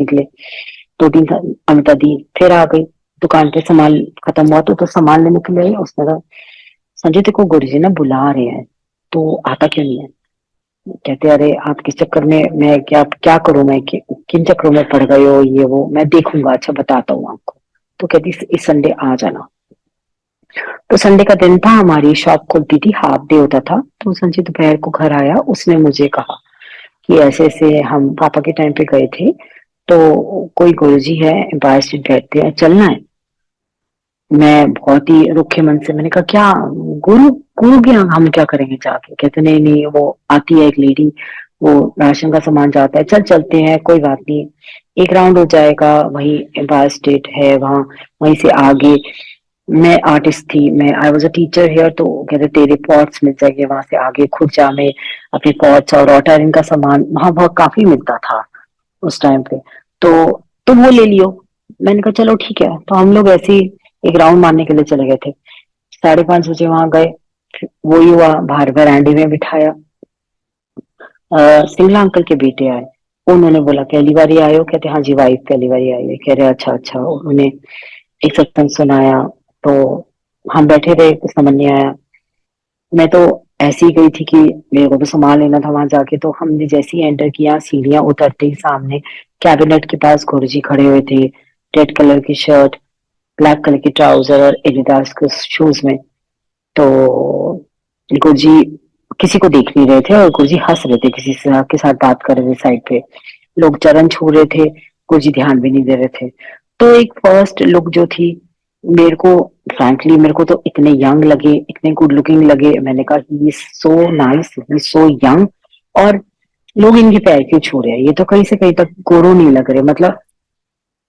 निकले। 2-3 अमिता दी फिर आ गई दुकान पे, सामान खत्म हुआ तो सामान लेने के लिए। उसने कहा संजय तेरे को गुरुजी ना बुला रहे हैं, तो आता क्यों नहीं है? कहते अरे आप किस चक्कर में, मैं क्या क्या करूं, मैं किन चक्करों में पड़ गए हो, ये वो मैं देखूंगा, अच्छा बताता हूँ आपको। तो कहती इस संडे आ जाना। तो संडे का दिन था, हमारी शॉप खुलती थी, हाफ डे होता था। तो संजय दोपहर को घर आया, उसने मुझे कहा कि ऐसे ऐसे हम पापा के टाइम पे गए थे, तो कोई गुरुजी है एम्पायर स्टेट बैठते हैं, चलना है। मैं बहुत ही रुखे मन से मैंने कहा क्या गुरु, गुरु के यहाँ हम क्या करेंगे जाके? कहते नहीं नहीं, वो आती है एक लेडी, वो राशन का सामान जाता है, चल चलते हैं कोई बात नहीं, एक राउंड हो जाएगा, वही एम्पायर स्टेट है वहां, वहीं से आगे। मैं आर्टिस्ट थी, मैं I was a teacher here, तो कहते तेरे पॉट्स मिल जाएंगे वहां से आगे, खुद जा में अपने पॉट्स और वाटर का सामान वहां बहुत काफी मिलता था उस टाइम पे। तो वो ले लियो। मैंने कहा चलो ठीक है। तो हम लोग ऐसे ही एक राउंड मारने के लिए चले गए थे। 5:30 बजे वहां गए, वही हुआ, बाहर वरांडे में बिठाया। सिंगला अंकल के बेटे आए, उन्होंने बोला पहली बार ही आए हो? कहते हाँ जी वाइफ पहली बार ही आई है। कह रहे अच्छा अच्छा। उन्होंने एक सत्संग सुनाया, तो हम बैठे रहे, कुछ समझ नहीं आया। मैं तो ऐसी ही गई थी कि मेरे को तो सामान लेना था वहां जाके। तो हमने जैसे ही एंटर किया, सीढ़ियां उतरते ही सामने कैबिनेट के पास गुरुजी खड़े हुए थे, रेड कलर की शर्ट, ब्लैक कलर की ट्राउजर और एडिडास के शूज में। तो गुरुजी किसी को देख नहीं रहे थे और गुरुजी हंस रहे थे, किसी से के साथ बात कर रहे थे साइड पे। लोग चरण छू रहे थे, गुरुजी ध्यान भी नहीं दे रहे थे। तो एक फर्स्ट लुक जो थी, मेरे को फ्रैंकली मेरे को तो इतने यंग लगे, इतने गुड लुकिंग लगे। मैंने कहा he is so nice, he is so young, और लोग इनके पैर क्यों छू रहे हैं? ये तो कहीं से कहीं तक गुरु नहीं लग रहे। मतलब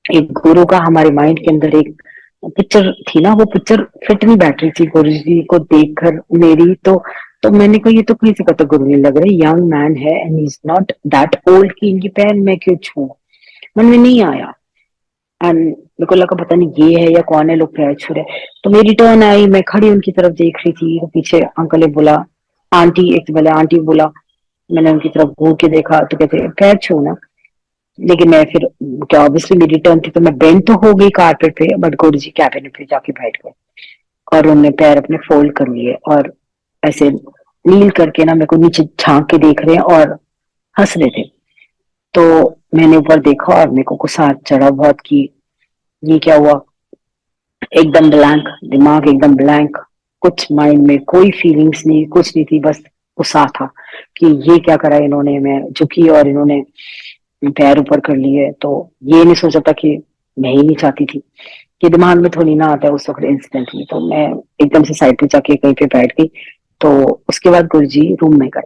एक गुरु का हमारे माइंड के अंदर एक पिक्चर थी ना, वो पिक्चर फिट नहीं बैठ रही थी गुरु जी को देखकर मेरी। तो मैंने कहा ये तो किसी से कतई गुरु नहीं लग रहे, यंग मैन है and is not that old कि इनकी पैर मैं क्यों छू। मन में नहीं आया, एंड मेरे को लगा पता नहीं ये है या कौन है, लोग पैर छू रहे। तो मेरी टर्न आई, मैं खड़ी उनकी तरफ देख रही थी, तो पीछे अंकल ने बोला, आंटी, एक तो पहले आंटी बोला। मैंने उनकी तरफ घूर के देखा तो कहते पैर छू ना। लेकिन मैं फिर, क्या ऑब्वियसली मेरी टर्न थी, तो मैं बेंड तो हो गई कारपेट पे, बट गुरु जी कैबिनेट पे जाके बैठ गए और उन्होंने पैर अपने फोल्ड कर लिए और ऐसे नील करके ना मेरे को नीचे झांक के देख रहे हैं और हंस रहे थे। तो मैंने ऊपर देखा और मेरे को गुस्सा चढ़ा बहुत कि ये क्या हुआ। एकदम ब्लैंक दिमाग, एकदम ब्लैंक, कुछ माइंड में कोई फीलिंग्स नहीं, कुछ नहीं थी, बस गुस्सा था कि ये क्या करा इन्होंने। मैं झुकी और इन्होंने पैर ऊपर कर लिए। तो ये नहीं सोचा था कि मैं ही नहीं चाहती थी, ये दिमाग में थोड़ी ना आता है उस वक्त इंस्टेंटली। तो मैं एकदम से साइड पे जाके कहीं पे बैठ गई। तो उसके बाद गुरुजी रूम में गए।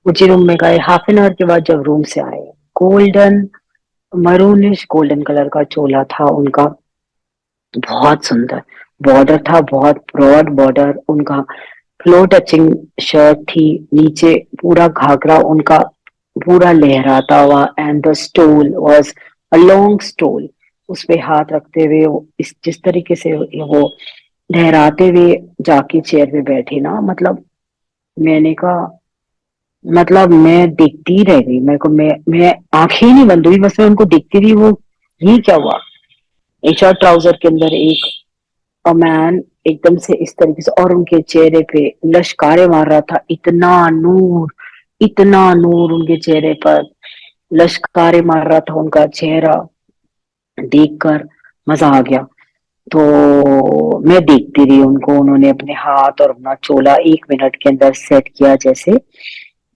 गुरुजी रूम में गए, हाफ एन आवर के बाद जब रूम से आए, गोल्डन, मरूनिश गोल्डन कलर का चोला था उनका, बहुत सुंदर बॉर्डर था, बहुत ब्रॉड बॉर्डर उनका, फ्लोर टचिंग शर्ट थी, नीचे पूरा घाघरा उनका पूरा लहराता हुआ, and the stole was a long stole. उस पे हाथ रखते हुए इस जिस तरीके से वो लहराते हुए जाके चेयर पे बैठे ना, मतलब मैंने कहा, मतलब मैं देखती रह गई। मेरे को मैं आंखें ही नहीं बंद हुई, बस मैं उनको देखती रही। वो ये क्या हुआ, एक शर्ट ट्राउजर के अंदर एक मैन एकदम से इस तरीके से, और उनके चेहरे पे लश्कारे मार रहा था, इतना नूर, इतना नूर उनके चेहरे पर लश्कारे मार रहा था उनका चेहरा, देखकर मजा आ गया। तो मैं देखती रही उनको, उन्होंने अपने हाथ और अपना चोला 1 मिनट के अंदर सेट किया जैसे।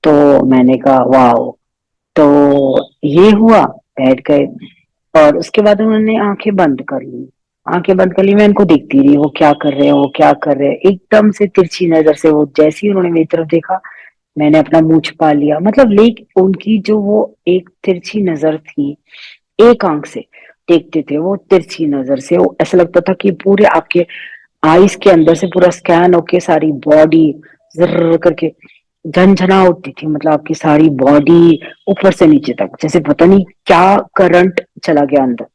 तो मैंने कहा वाओ। तो ये हुआ, बैठ गए, और उसके बाद उन्होंने आंखें बंद कर ली। आंखें बंद कर ली, मैं इनको देखती रही, वो क्या कर रहे हैं, वो क्या कर रहे हैं। एकदम से तिरछी नजर से वो, जैसे ही उन्होंने मेरी तरफ देखा, मैंने अपना मुंह छुपा लिया। मतलब लेक उनकी जो वो एक तिरछी नजर थी, एक आंख से देखते थे वो तिरछी नजर से, वो ऐसा लगता था कि पूरे आपके आईज के अंदर से पूरा स्कैन होके सारी बॉडी जर्र करके झंझना उठती थी। मतलब आपकी सारी बॉडी ऊपर से नीचे तक जैसे पता नहीं क्या करंट चला गया अंदर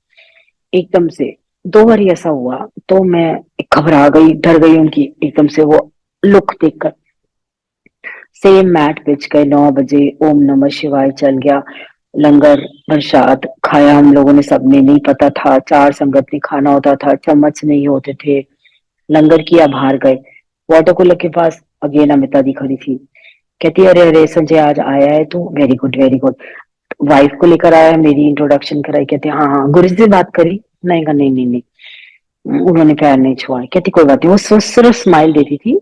एकदम से। 2 बार ऐसा हुआ। तो मैं घबरा गई, डर गई उनकी एकदम से वो लुक देखकर। सेम मैट बिछ गए, 9 बजे ओम नमः शिवाय चल गया। लंगर प्रसाद खाया हम लोगों ने, सबने, नहीं पता था 4 संगत में खाना होता था, चम्मच नहीं होते थे। लंगर किया, बाहर गए, वाटर कूलर के पास अगेन अमिता दी खड़ी थी। कहती है, अरे अरे संजय आज आया है तू, very good very good. Wife को लेकर आया, मेरी इंट्रोडक्शन कराई। कहते हाँ हाँ, गुरु जी से बात करी। नहीं कहा, नहीं नहीं नहीं, उन्होंने पैर नहीं छुआ। कहती कोई बात नहीं, वो सिर्फ स्माइल देती थी।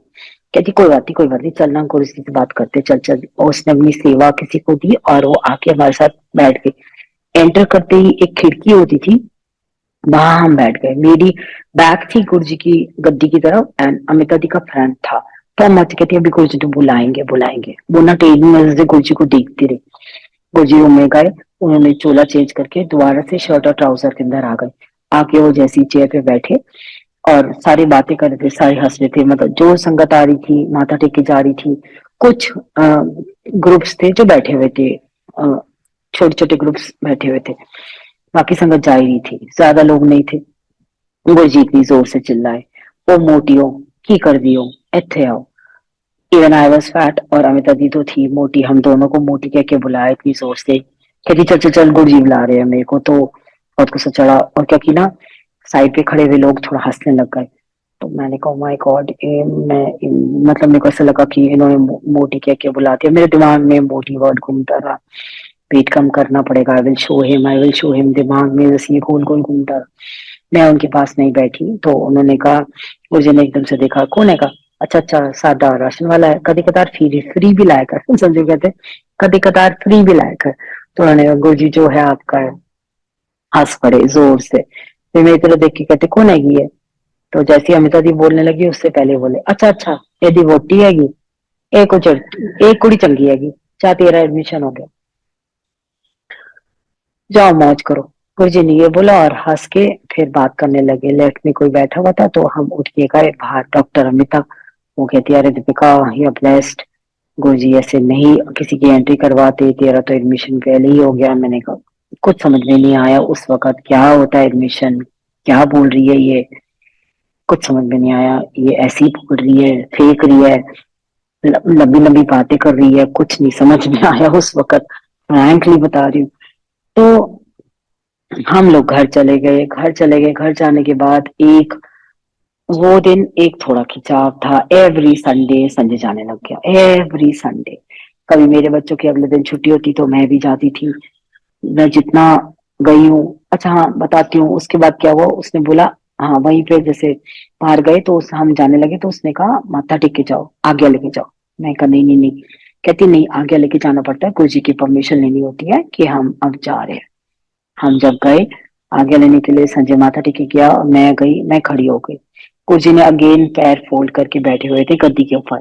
कहती कोई बात नहीं कोई बात नहीं, चलना गुरु जी से बात करते, चल चल। और उसने अपनी सेवा किसी को दी और वो आके हमारे साथ बैठ गई। एंटर करते ही एक खिड़की होती थी, वहां हम बैठ गए। मेरी बैक थी गुरु जी की गद्दी की तरफ, एंड अमिता दी का फ्रंट था। तो हम कहती है, अभी गुरु जी तो बुलाएंगे बुलाएंगे। वो ना टेढ़ी नजर से गुरु जी को देखती रही। गुरुजी रूम में गए, उन्होंने चोला चेंज करके दोबारा से शर्ट और ट्राउजर के अंदर आ गए। आके वो जैसी चेयर पे बैठे और सारी बातें कर रहे थे, सारे हंस रहे थे। मतलब जो संगत आ रही थी माथा टेक के जा रही थी। कुछ ग्रुप्स थे जो बैठे हुए थे, छोटे छोटे ग्रुप्स बैठे हुए थे। बाकी संगत जा ही रही थी, ज्यादा लोग नहीं थे। गुरुजी इतनी जोर से चिल्लाए, ओ मोटियो की कर दियो, इत्थे आओ। इवन आई वॉज फैट और अमिता दी तो थी मोटी, हम दोनों को मोटी कह के बुलाया इतनी जोर से। कहती चल चल चल, गुरुजी बुला रहे हैं मेरे को। तो बहुत गुस्सा चढ़ा, और क्या की ना, साइड पे खड़े हुए लोग थोड़ा हंसने लग गए। तो मैंने कहा माय गॉड, मतलब मेरे को ऐसा लगा कि इन्होंने मोटी कह के बुला दिया। मेरे दिमाग में मोटी वर्ड घूमता रहा, वेट कम करना पड़ेगा, I will show him, I will show him, दिमाग में बस ये गोल गोल घूमता रहा। मैं उनके पास नहीं बैठी तो उन्होंने कहा, मुझे ने एकदम से देखा, कौन है? का अच्छा अच्छा, सादा राशन वाला है, कभी कदार फ्री फ्री भी लाया कर। संजय कहते, कभी कदार फ्री भी लाया कर। तो उन्होंने कहा, गुरुजी जो है आपका है। हंस पड़े जोर से। फिर मेरी तरफ देख के कहते, कौन हैगी है? तो जैसे अमिता दी बोलने लगी उससे पहले बोले, अच्छा अच्छा, यदि वोटी हैगी, एक कुड़ी चंगी हैगी, चाहे तेरा एडमिशन हो गया, जाओ मौज करो। गुरुजी ने ये बोला और हंस के फिर बात करने लगे। लेफ्ट में कोई बैठा हुआ था तो हम उठ के गए बाहर। डॉक्टर अमिता, वो कहती है, अरे दीपिका, यू ब्लेस्ड, गुरुजी ऐसे नहीं किसी की एंट्री करवाते, तेरा तो एडमिशन पहले ही हो गया। मैंने कहा कुछ समझ में नहीं आया उस वक्त, क्या होता है एडमिशन, क्या बोल रही है ये, कुछ समझ में नहीं आया। ये ऐसी बोल रही है, फेंक रही है, लंबी लंबी बातें कर रही है, कुछ नहीं समझ में आया उस वक्त, फ्रैंकली बता रही हूँ। तो हम लोग घर चले गए, घर चले गए। घर जाने के बाद एक, वो दिन एक थोड़ा खिंचाव था। एवरी संडे संजय जाने लग गया, एवरी संडे। कभी मेरे बच्चों की अगले दिन छुट्टी होती तो मैं भी जाती थी। मैं जितना गई हूँ, अच्छा हाँ बताती हूँ उसके बाद क्या हुआ। उसने बोला, हाँ वहीं पे जैसे बाहर गए तो हम जाने लगे तो उसने कहा माथा टेक के जाओ, आज्ञा लेके जाओ। मैं कहा नहीं नहीं नहीं। कहती नहीं, आज्ञा लेके जाना पड़ता है, गुरु जी की परमिशन लेनी होती है कि हम अब जा रहे हैं। हम जब गए आगे लेने के लिए, संजय माथा टेके गया और मैं गई, मैं खड़ी हो गई। गुरुजी ने अगेन पैर फोल्ड करके बैठे हुए थे गद्दी के ऊपर।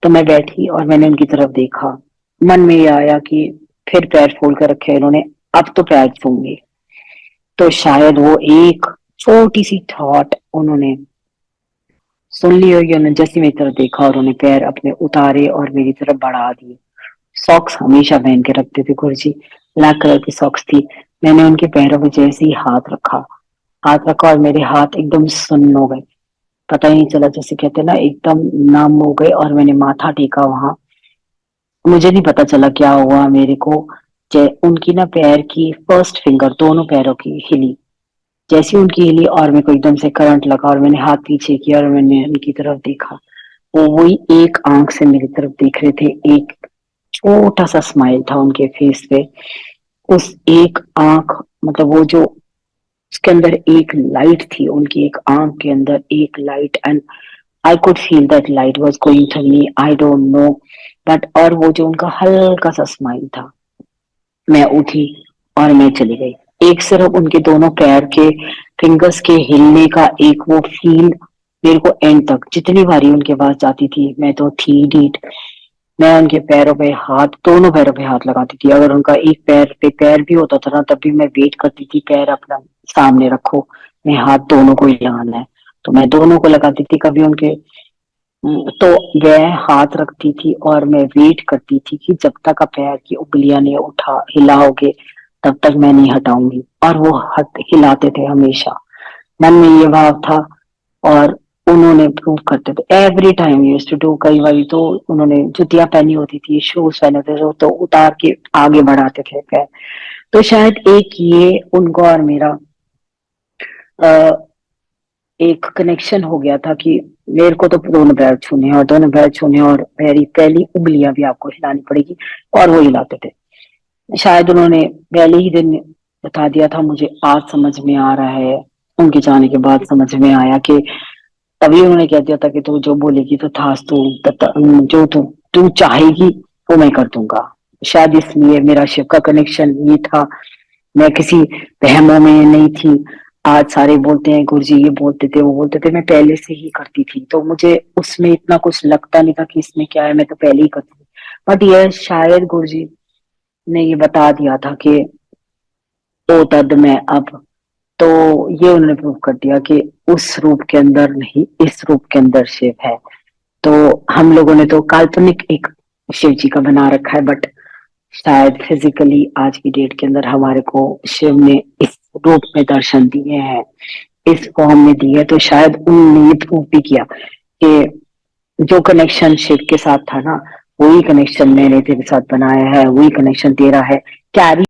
तो मैं बैठी और मैंने उनकी तरफ देखा। मन में ये आया कि फिर पैर फोल्ड कर रखे हैं इन्होंने, अब तो पैर छूंगी। तो शायद वो एक छोटी सी थॉट उन्होंने सुन ली होगी। उन्होंने जैसे मेरी तरफ देखा और उन्होंने पैर अपने उतारे और मेरी तरफ बढ़ा दिए। सॉक्स हमेशा पहन के रखते थे गुरुजी, ब्लैक कलर की सॉक्स थी। मैंने उनके पैरों में जैसे ही हाथ रखा और मेरे हाथ एकदम सुन्न हो गए। पता ही नहीं चला, जैसे कहते हैं ना, एकदम नम हो गए। और मैंने माथा टेका वहां, मुझे नहीं पता चला क्या हुआ मेरे को। उनकी ना पैर की फर्स्ट फिंगर दोनों पैरों की हिली, जैसी उनकी हिली और मेरे को एकदम से करंट लगा और मैंने हाथ पीछे किया और मैंने उनकी तरफ देखा। वो वही एक आंख से मेरी तरफ देख रहे थे। एक छोटा सा स्माइल था उनके फेस पे। उस एक आंख, मतलब वो जो उसके अंदर एक लाइट थी, उनकी एक आंख के अंदर एक light, and I could feel that light was going to me, I don't know but. और वो जो उनका हल्का सा स्माइल था, मैं उठी और मैं चली गई। एक सिर्फ उनके दोनों पैर के फिंगर्स के हिलने का एक वो फील मेरे को एंड तक, जितनी बारी उनके पास जाती थी मैं तो थी डीट। मैं उनके पैरों पे हाथ, दोनों पैरों पे हाथ लगाती थी। अगर उनका एक पैर पे पैर भी होता था ना, तब भी मैं वेट करती थी, पैर अपना सामने रखो, मैं हाथ दोनों को ही लगाना है। तो मैं दोनों को लगाती थी। कभी उनके तो वह हाथ रखती थी और मैं वेट करती थी कि जब तक आप पैर की उंगलियां नहीं उठा हिलाओगे तब तक मैं नहीं हटाऊंगी। और वो हट हिलाते थे हमेशा। मन में ये भाव था। और उन्होंने प्रूव करते थे every time used to do. कई बार तो उन्होंने जुतियां पहनी होती थी, शूज पहने होते थे, तो उतार के आगे बढ़ाते थे पैर। तो शायद एक ये उनको और मेरा एक कनेक्शन हो गया था कि मेरे को तो दोनों पैर छूने हैं, और दोनों पैर छूने और मेरी पहली उंगलियां भी आपको हिलानी पड़ेगी, और वो हिलाते थे। शायद उन्होंने पहले ही दिन बता दिया था मुझे, आज समझ में आ रहा है, उनके जाने के बाद समझ में आया कि तभी उन्होंने कह दिया था कि तू जो बोलेगी तो था, जो तू तू चाहेगी वो मैं कर दूंगा। शायद इसलिए मेरा शिव का कनेक्शन ये था। मैं किसी वहमों में नहीं थी। आज सारे बोलते हैं गुरुजी ये बोलते थे वो बोलते थे, मैं पहले से ही करती थी, तो मुझे उसमें इतना कुछ लगता नहीं था कि इसमें क्या है, मैं तो पहले ही करती थी। बट ये शायद गुरुजी ने ये बता दिया था कि तो तद में अब, तो ये उन्होंने प्रूव कर दिया कि उस रूप के अंदर नहीं, इस रूप के अंदर शिव है। तो हम लोगों ने तो काल्पनिक एक शिव जी का बना रखा है, बट शायद फिजिकली आज की डेट के अंदर हमारे को शिव ने इस रूप में दर्शन दिए हैं, इस फॉर्म में दी है। तो शायद उन्होंने ये प्रूव भी किया कि जो कनेक्शन शिव के साथ था ना, वही कनेक्शन मैंने तेरे साथ बनाया है, वही कनेक्शन तेरा है, कैरी